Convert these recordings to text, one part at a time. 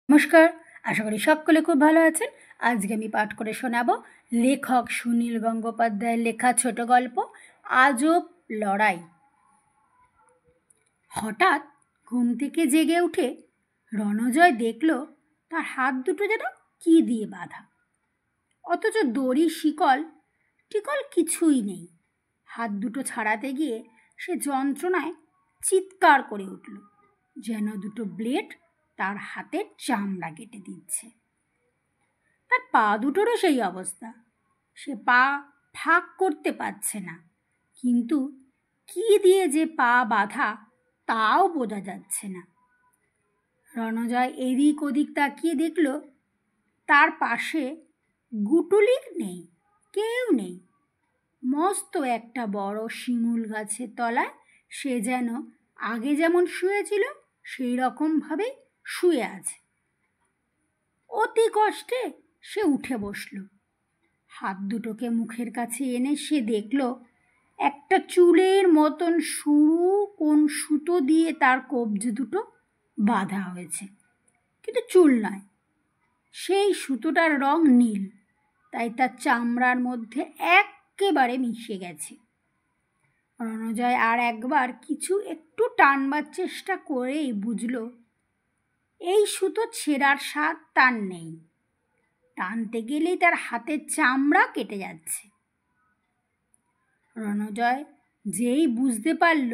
নমস্কার, আশা করি সকলে খুব ভালো আছেন। আজকে আমি পাঠ করে শোনাবো লেখক সুনীল গঙ্গোপাধ্যায়ের লেখা ছোট গল্প আজব লড়াই। হঠাৎ ঘুম থেকে জেগে উঠে রণজয় দেখল তার হাত দুটো যেন কি দিয়ে বাঁধা, অথচ দড়ি শিকল টিকল কিছুই নেই। হাত দুটো ছাড়াতে গিয়ে সে যন্ত্রণায় চিৎকার করে উঠল, যেন দুটো ব্লেড তার হাতের চামড়া কেটে দিচ্ছে। তার পা দুটোরও সেই অবস্থা, সে পা ফাঁক করতে পারছে না, কিন্তু কি দিয়ে যে পা বাঁধা তাও বোঝা যাচ্ছে না। রণজয় এদিক ওদিক তাকিয়ে দেখল তার পাশে গুটুলি নেই, কেউ নেই। মস্ত একটা বড় শিমুল গাছের তলায় সে যেন আগে যেমন শুয়েছিল সেই রকমভাবে শুয়ে আছে। অতি কষ্টে সে উঠে বসল। হাত দুটোকে মুখের কাছে এনে সে দেখল একটা চুলের মতন সরু কোন সুতো দিয়ে তার কবজি দুটো বাঁধা হয়েছে, কিন্তু চুল নয়। সেই সুতোটার রং নীল, তাই তার চামড়ার মধ্যে একেবারে মিশে গেছে। রণজয় আর একবার কিছু একটু টানবার চেষ্টা করেই বুঝল এই সুতো ছেঁড়ার স্বাদ তার নেই। টানতে গেলেই তার হাতের চামড়া কেটে যাচ্ছে। রণজয় যেই বুঝতে পারল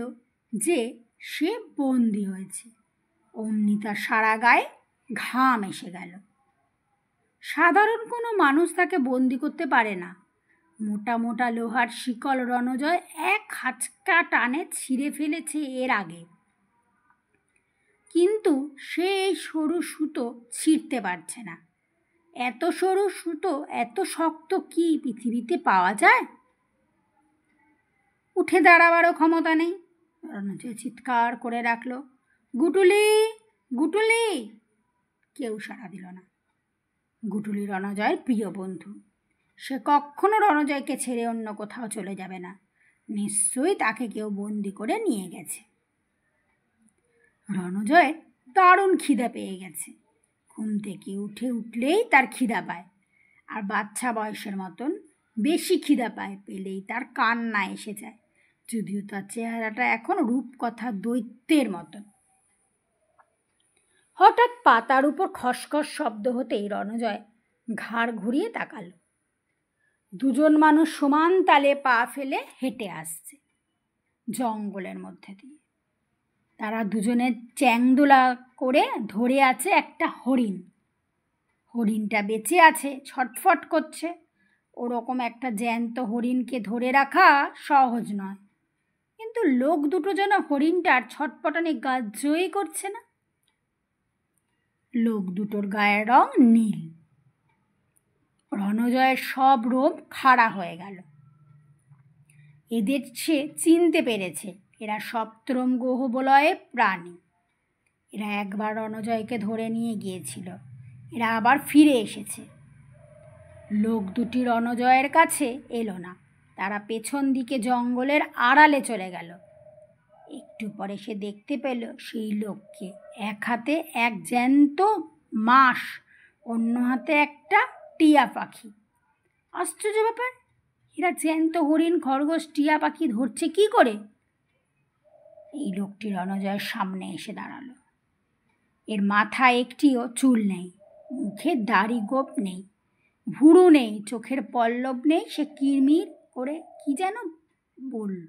যে সে বন্দি হয়েছে, অমনি তার সারা গায়ে ঘাম এসে গেল। সাধারণ কোনো মানুষ তাকে বন্দি করতে পারে না। মোটা মোটা লোহার শিকল রণজয় এক হাঁচকা টানে ছিঁড়ে ফেলেছে এর আগে, কিন্তু সে এই সরু সুতো ছিঁড়তে পারছে না। এত সরু সুতো এত শক্ত কি পৃথিবীতে পাওয়া যায়? উঠে দাঁড়াবারও ক্ষমতা নেই। রণজয় চিৎকার করে রাখল, গুটুলি, গুটুলি! কেউ সাড়া দিল না। গুটুলি রণজয়ের প্রিয় বন্ধু, সে কখনো রণজয়কে ছেড়ে অন্য কোথাও চলে যাবে না। নিশ্চয়ই তাকে কেউ বন্দি করে নিয়ে গেছে। রণজয়ের দারুণ খিদা পেয়ে গেছে। ঘুম থেকে উঠলেই তার খিদা পায়, আর বাচ্চা বয়সের মতন বেশি খিদা পায়। পেলেই তার কান্না এসে যায়, যদিও তার চেহারাটা এখন রূপকথা দৈত্যের মতন। হঠাৎ পাতার উপর খসখস শব্দ হতেই রণজয় ঘাড় ঘুরিয়ে তাকাল। দুজন মানুষ সমান তালে পা ফেলে হেঁটে আসছে জঙ্গলের মধ্যে দিয়ে। তারা দুজনে চ্যাংদোলা করে ধরে আছে একটা হরিণ। হরিণটা বেঁচে আছে, ছটফট করছে। ওরকম একটা জ্যান্ত হরিণকে ধরে রাখা সহজ নয়, কিন্তু লোক দুটো যেন হরিণটার ছটফটানি গ্রাহ্যই করছে না। লোক দুটোর গায়ের রং নীল। রণজয়ের সব রোম খাড়া হয়ে গেল। এদের সে চিনতে পেরেছে, এরা সপ্তম গহ্বলয়ের প্রাণী। এরা একবার রণজয়কে ধরে নিয়ে গিয়েছিল, এরা আবার ফিরে এসেছে। লোক দুটি রণজয়ের কাছে এলো না, তারা পেছন দিকে জঙ্গলের আড়ালে চলে গেল। একটু পরে সে দেখতে পেল সেই লোককে, এক হাতে এক জ্যান্ত মাছ, অন্য হাতে একটা টিয়া পাখি। আশ্চর্য ব্যাপার, এরা জ্যান্ত হরিণ, খরগোশ, টিয়া পাখি ধরছে কি করে? এই লোকটি রণজয়ের সামনে এসে দাঁড়ালো। এর মাথায় একটিও চুল নেই, মুখে দাড়ি গোঁফ নেই, ভুরু নেই, চোখের পল্লব নেই। সে কিরমির করে কি যেন বলল।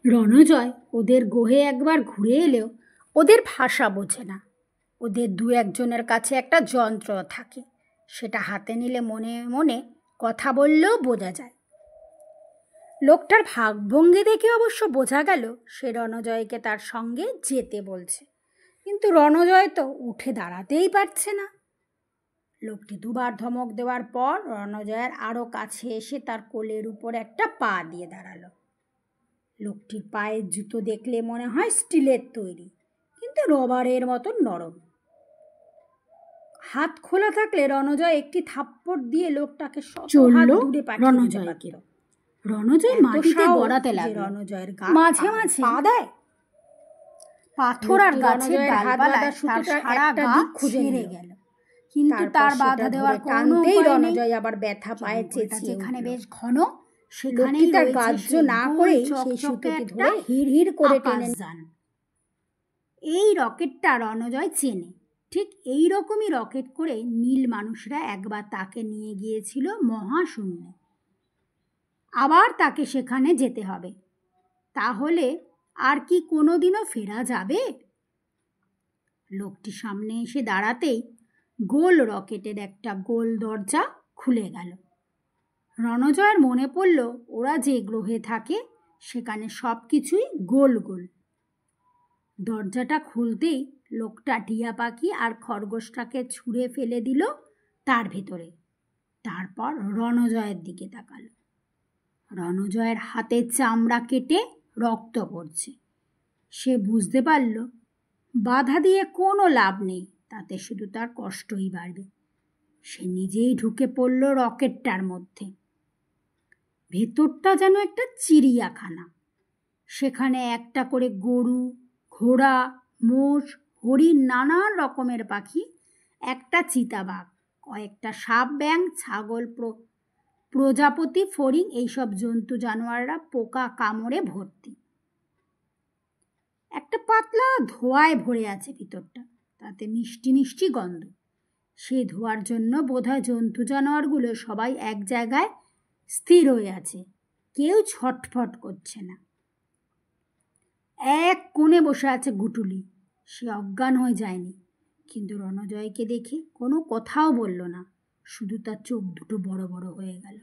রণজয় ওদের গোহে একবার ঘুরে এলেও ওদের ভাষা বোঝে না। ওদের দু একজনের কাছে একটা যন্ত্র থাকে, সেটা হাতে নিলে মনে মনে কথা বললেও বোঝা যায়। লোকটার ভাবভঙ্গি দেখে অবশ্য বোঝা গেল সে রণজয়কে তার সঙ্গে যেতে বলছে, কিন্তু রণজয় তো উঠে দাঁড়াতেই পারছে না। লোকটি দুবার ধমক দেওয়ার পর রণজয়ের আরও কাছে এসে তার কোলের উপর একটা পা দিয়ে দাঁড়ালো। লোকটির পায়ের জুতো দেখলে মনে হয় স্টিলের তৈরি, কিন্তু রবারের মতন নরম। হাত খোলা থাকলে রণজয় একটি থাপ্পড় দিয়ে লোকটাকে দূরে পাঠিয়ে। রণজয় মাটিতে গড়াতে লাগলো। রণজয়ের গা মাঝে মাঝে পা দেয়। পাথর আর গাছের ডালপালায় তার সারা গা খুঁজে গেল, কিন্তু তার বাধা দেওয়ার কোনো উপায় নেই। রণজয় আবার ব্যথা পায়ে চেঁচিয়ে যেখানে বেশ ঘন, সেখানেই তার গ্রাহ্য না করে সেই সুতোটি ধরে হিড় হিড় করে টেনে যান। এই রকেটটা রণজয় চেনে। ঠিক এই রকমই রকেট করে নীল মানুষরা একবার তাকে নিয়ে গিয়েছিল মহাশূন্যে। আবার তাকে সেখানে যেতে হবে। তাহলে আর কি কোনোদিনও ফেরা যাবে? লোকটি সামনে এসে দাঁড়াতেই গোল রকেটের একটা গোল দরজা খুলে গেল। রণজয়ের মনে পড়ল ওরা যে গ্রহে থাকে সেখানে সব কিছুই গোল গোল। দরজাটা খুলতেই লোকটা টিয়া পাখি আর খরগোশটাকে ছুঁড়ে ফেলে দিল তার ভেতরে। তারপর রণজয়ের দিকে তাকালো। রণজয়ের হাতের চামড়া কেটে রক্ত পড়ছে। সে বুঝতে পারল বাধা দিয়ে কোনো লাভ নেই, তাতে শুধু তার কষ্টই বাড়বে। সে নিজেই ঢুকে পড়ল রকেটটার মধ্যে। ভেতরটা যেন একটা চিড়িয়াখানা। সেখানে একটা করে গরু, ঘোড়া, মোষ, হরিণ, নানান রকমের পাখি, একটা চিতাবাঘ, কয়েকটা সাপ, ব্যাঙ, ছাগল, প্রজাপতি, ফড়িং, এইসব জন্তু জানোয়াররা পোকা কামড়ে ভর্তি। একটা পাতলা ধোঁয়ায় ভরে আছে ভিতরটা, তাতে মিষ্টি মিষ্টি গন্ধ। সে ধোঁয়ার জন্য বোধহয় জন্তু জানোয়ারগুলো সবাই এক জায়গায় স্থির হয়ে আছে, কেউ ছটফট করছে না। এক কোণে বসে আছে গুটুলি। সে অজ্ঞান হয়ে যায়নি, কিন্তু রণজয়কে দেখে কোনো কথাও বলল না, শুধু তার চোখ দুটো বড় বড় হয়ে গেল।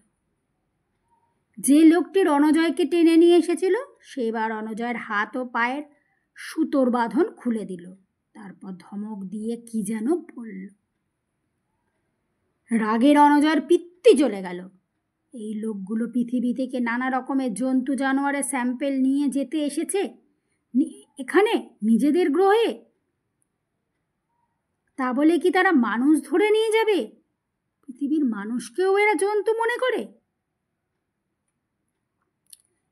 যে লোকটি রণজয়কে টেনে নিয়ে এসেছিল সে এবার রণজয়ের হাত ও পায়ের সুতোর বাঁধন খুলে দিল। তারপর ধমক দিয়ে কি যেন বলল। রাগে রণজয়ের পিত্তি জ্বলে গেল। এই লোকগুলো পৃথিবী থেকে নানা রকমের জন্তু জানোয়ারের স্যাম্পেল নিয়ে যেতে এসেছে এখানে নিজেদের গ্রহে। তা বলে কি তারা মানুষ ধরে নিয়ে যাবে? পৃথিবীর মানুষকেও এরা জন্তু মনে করে?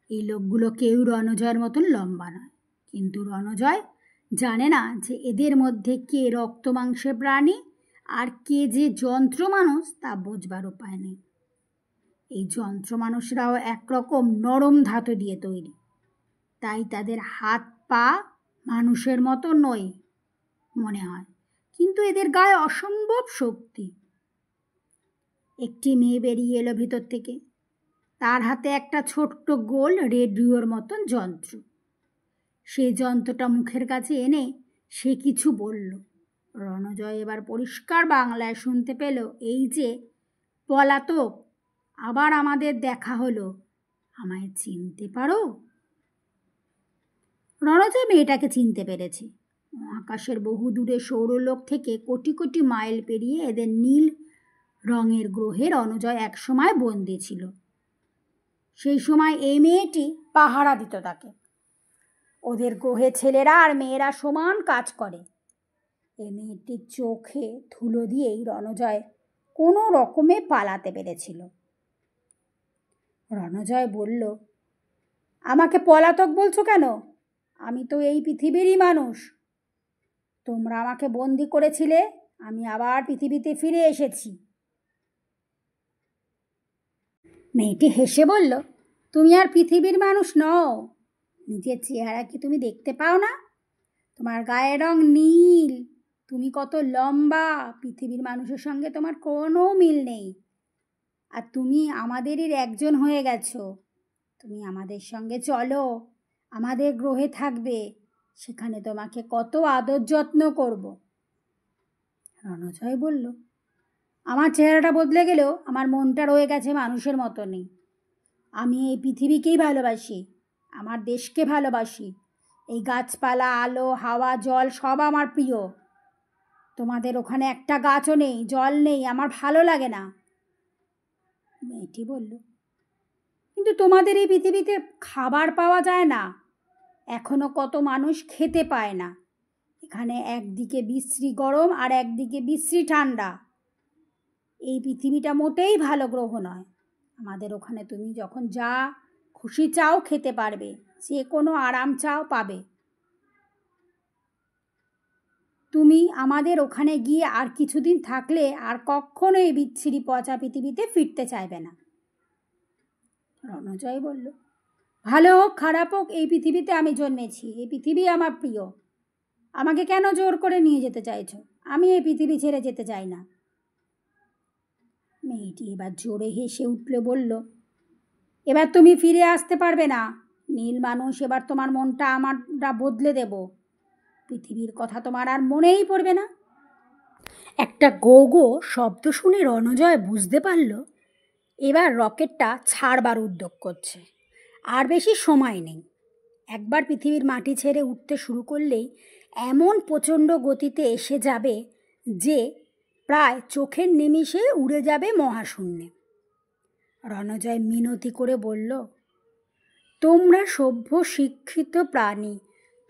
এই লোকগুলো কেউ রণজয়ের মতন লম্বা নয়, কিন্তু রণজয় জানে না যে এদের মধ্যে কে রক্ত মাংসের প্রাণী আর কে যে যন্ত্র মানুষ তা বোঝবার উপায় নেই। এই যন্ত্র মানুষরাও একরকম নরম ধাতু দিয়ে তৈরি, তাই তাদের হাত পা মানুষের মতো নয় মনে হয়, কিন্তু এদের গায়ে অসম্ভব শক্তি। একটি মেয়ে বেরিয়ে এলো ভিতর থেকে। তার হাতে একটা ছোট্ট গোল রেডিওর মতন যন্ত্র। সেই যন্ত্রটা মুখের কাছে এনে সে কিছু বলল। রণজয় এবার পরিষ্কার বাংলায় শুনতে পেল, এই যে পলাতক, আবার আমাদের দেখা হলো, আমায় চিনতে পারো? রণজয় মেয়েটাকে চিনতে পেরেছে। আকাশের বহু দূরে সৌরলোক থেকে কোটি কোটি মাইল পেরিয়ে এদের নীল রঙের গ্রহে রণজয় একসময় বন্দী ছিল। সেই সময় এই মেয়েটি পাহারা দিত তাকে। ওদের গ্রহে ছেলেরা আর মেয়েরা সমান কাজ করে। এই মেয়েটির চোখে ধুলো দিয়েই রণজয় কোনো রকমে পালাতে পেরেছিল। রণজয় বলল, আমাকে পলাতক বলছো কেন? আমি তো এই পৃথিবীরই মানুষ। তোমরা আমাকে বন্দি করেছিলে, আমি আবার পৃথিবীতে ফিরে এসেছি। মেয়েটি হেসে বলল, তুমি আর পৃথিবীর মানুষ নও। নিজের চেহারা কি তুমি দেখতে পাও না? তোমার গায়ের রং নীল, তুমি কত লম্বা, পৃথিবীর মানুষের সঙ্গে তোমার কোনো মিল নেই। আর তুমি আমাদেরই একজন হয়ে গেছো। তুমি আমাদের সঙ্গে চলো, আমাদের গ্রহে থাকবে, সেখানে তোমাকে কত আদর যত্ন করব। রণজয় বলল, আমার চেহারাটা বদলে গেলেও আমার মনটা রয়ে গেছে মানুষের মতনই। আমি এই পৃথিবীকেই ভালোবাসি, আমার দেশকে ভালোবাসি। এই গাছপালা, আলো, হাওয়া, জল সব আমার প্রিয়। তোমাদের ওখানে একটা গাছও নেই, জল নেই, আমার ভালো লাগে না। মেয়েটি বলল, কিন্তু তোমাদের এই পৃথিবীতে খাবার পাওয়া যায় না, এখনো কত মানুষ খেতে পায় না। এখানে একদিকে বিশ্রী গরম আর একদিকে বিশ্রী ঠান্ডা। এই পৃথিবীটা মোটেই ভালো গ্রহ নয়। আমাদের ওখানে তুমি যখন যা খুশি চাও খেতে পারবে, যে কোনো আরাম চাও পাবে। তুমি আমাদের ওখানে গিয়ে আর কিছুদিন থাকলে আর কখনো এই বিচ্ছিরি পচা পৃথিবীতে ফিরতে চাইবে না। রণজয় বলল, ভালো হোক খারাপ হোক, এই পৃথিবীতে আমি জন্মেছি, এই পৃথিবী আমার প্রিয়। আমাকে কেন জোর করে নিয়ে যেতে চাইছো? আমি এই পৃথিবী ছেড়ে যেতে চাই না। মেয়েটি এবার জোরে হেসে উঠলে বলল, এবার তুমি ফিরে আসতে পারবে না। নীল মানুষ, এবার তোমার মনটা আমরা বদলে দেব। পৃথিবীর কথা তোমার আর মনেই পড়বে না। একটা গো গো শব্দ শুনে রণজয় বুঝতে পারল এবার রকেটটা ছাড়বার উদ্যোগ করছে। আর বেশি সময় নেই। একবার পৃথিবীর মাটি ছেড়ে উঠতে শুরু করলেই এমন প্রচণ্ড গতিতে এসে যাবে যে প্রায় চোখের নিমিষে উড়ে যাবে মহাশূন্যে। রণজয় মিনতি করে বলল, তোমরা সভ্য শিক্ষিত প্রাণী,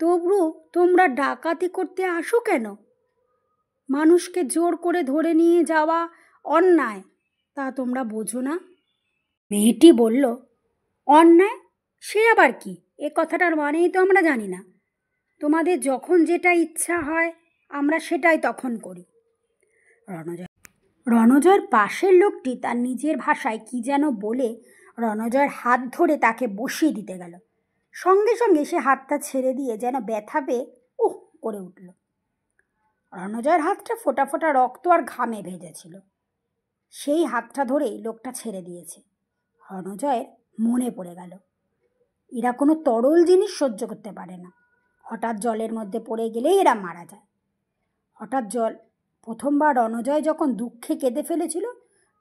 তবু তোমরা ডাকাতি করতে আসো কেন? মানুষকে জোর করে ধরে নিয়ে যাওয়া অন্যায়, তা তোমরা বোঝো না? মেয়েটি বলল, অন্যায়? সে আবার কি? এ কথাটার মানেই তো আমরা জানি না। তোমাদের যখন যেটা ইচ্ছা হয় আমরা সেটাই তখন করি। রণজয়ের পাশের লোকটি তার নিজের ভাষায় কি যেন বলে রণজয়ের হাত ধরে তাকে বসিয়ে দিতে গেল। সঙ্গে সঙ্গে সে হাতটা ছেড়ে দিয়ে যেন ব্যথা পেয়ে উহ করে উঠল। রণজয়ের হাতটা ফোঁটা ফোঁটা রক্ত আর ঘামে ভেজেছিল। সেই হাতটা ধরেই লোকটা ছেড়ে দিয়েছে। রণজয়ের মনে পড়ে গেল, এরা কোনো তরল জিনিস সহ্য করতে পারে না। হঠাৎ জলের মধ্যে পড়ে গেলেই এরা মারা যায়। হঠাৎ প্রথমবার রণজয় যখন দুঃখে কেঁদে ফেলেছিল,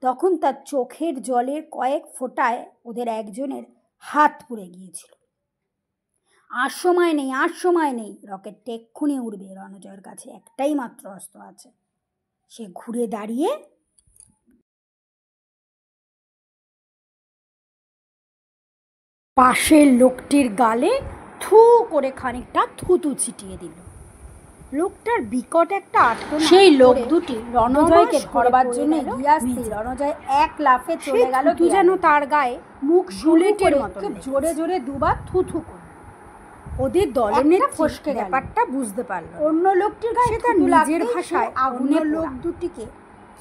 তখন তার চোখের জলের কয়েক ফোঁটায় ওদের একজনের হাত পুড়ে গিয়েছিল। আর সময় নেই, আর সময় নেই, রকেটটা এক্ষুনি উড়বে। রণজয়ের কাছে একটাই মাত্র অস্ত্র আছে। সে ঘুরে দাঁড়িয়ে পাশের লোকটির গালে থু করে খানিকটা থুতু ছিটিয়ে দিল। লোকটার বিকট একটা আর্তনাদ। সেই লোক দুটি রণজয়কে ধরবার জন্য এগিয়ে আসতে রণজয় এক লাফে চলে গেল। তুই যেন তার গায়ে মুখ বুলেটের মতো জোরে জোরে দুবার থুথু করল। ওদের দলের ফসকে ব্যাপারটা বুঝতে পারল। অন্য লোকটির গায়ে তার নিজের ভাষায় আগুনের লোক দুটিকে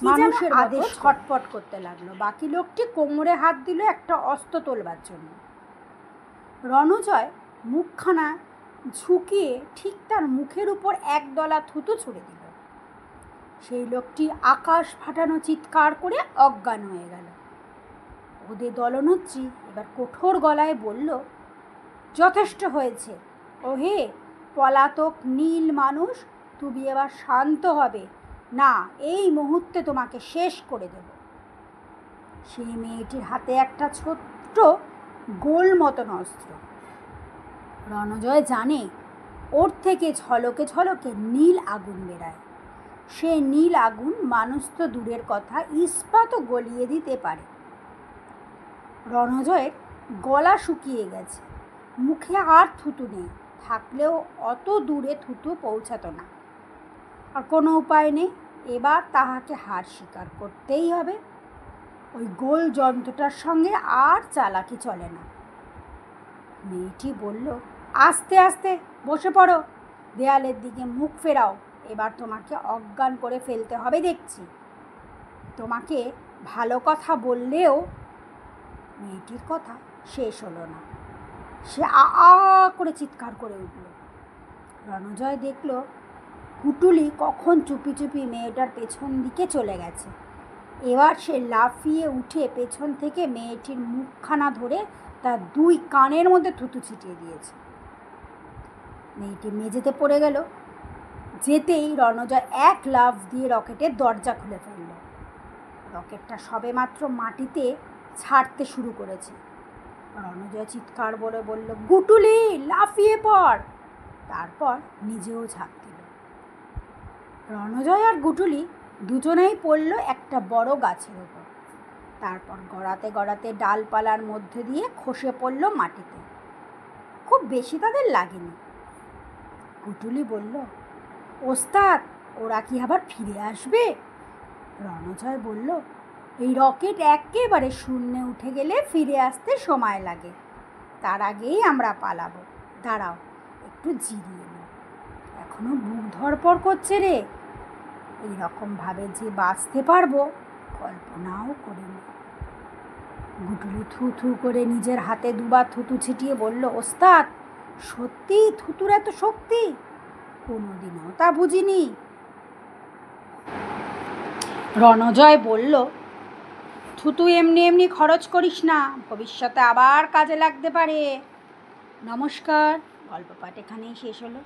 মানুষের আদেশ ছটপট করতে লাগলো। বাকি লোকটি কোমরে হাত দিল একটা অস্ত্র তোলবার জন্য। রণজয় মুখখানা ঝুঁকিয়ে ঠিক তার মুখের উপর একদলা থুতু ছুঁড়ে দিল। সেই লোকটি আকাশ ফাটানো চিৎকার করে অজ্ঞান হয়ে গেল। ওদের দলনেত্রী এবার কঠোর গলায় বলল, যথেষ্ট হয়েছে। ওহে পলাতক নীল মানুষ, তুমি এবার শান্ত হবে না, এই মুহূর্তে তোমাকে শেষ করে দেব। সেই মেয়েটির হাতে একটা ছোট্ট গোল মতন অস্ত্র। রণজয় জানে ওর থেকে ঝলকে ঝলকে নীল আগুন বেরায়। সে নীল আগুন মানুষ তো দূরের কথা, ইস্পাতও গলিয়ে দিতে পারে। রণজয়ের গলা শুকিয়ে গেছে, মুখে আর থুতু নেই, থাকলেও অত দূরে থুতু পৌঁছাতো না। আর কোনো উপায় নেই, এবার তাহাকে হার স্বীকার করতেই হবে। ওই গোল যন্ত্রটার সঙ্গে আর চালাকি চলে না। মেয়েটি বলল, আস্তে আস্তে বসে পড়ো, দেয়ালের দিকে মুখ ফেরাও, এবার তোমাকে অজ্ঞান করে ফেলতে হবে দেখছি। তোমাকে ভালো কথা বললেও। মেয়েটির কথা শেষ হলো না। সে আ করে চিৎকার করে উঠল। রণজয় দেখল পুটুলি কখন চুপি চুপি মেয়েটার পেছন দিকে চলে গেছে। এবার সে লাফিয়ে উঠে পেছন থেকে মেয়েটির মুখখানা ধরে তার দুই কানের মধ্যে থুতু ছিটিয়ে দিয়েছে। মেয়েটি মেঝেতে পড়ে গেল। যেতেই রণজয় এক লাফ দিয়ে রকেটের দরজা খুলে ফেলল। রকেটটা সবেমাত্র মাটিতে ছাড়তে শুরু করেছে। রণজয় চিৎকার করে বলল, গুটুলি লাফিয়ে পড়। তারপর নিজেও ঝাঁপ দিল। রণজয় আর গুটুলি দুজনেই পড়ল একটা বড় গাছের ওপর। তারপর গড়াতে গড়াতে ডালপালার মধ্যে দিয়ে খসে পড়ল মাটিতে। খুব বেশি তাদের লাগেনি। গুটুলি বলল, ওস্তাদ, ওরা কি আবার ফিরে আসবে? রণজয় বলল, এই রকেট একেবারে শূন্যে উঠে গেলে ফিরে আসতে সময় লাগে। তার আগেই আমরা পালাবো। দাঁড়াও, একটু জিরিয়ে নাও। এখনো বুক ধড়ফড় করছে রে। এইরকমভাবে যে বাঁচতে পারবো কল্পনাও করিনি। গুটুলি থু থু করে নিজের হাতে দুবার থুতু ছিটিয়ে বলল, ওস্তাদ, সত্যি থুতুর এত শক্তি? কোনোদিনও তা বুঝিনি। রণজয় বলল, থুতু এমনি এমনি খরচ করিস না, ভবিষ্যতে আবার কাজে লাগতে পারে। নমস্কার, গল্প পাঠ এখানেই শেষ হলো।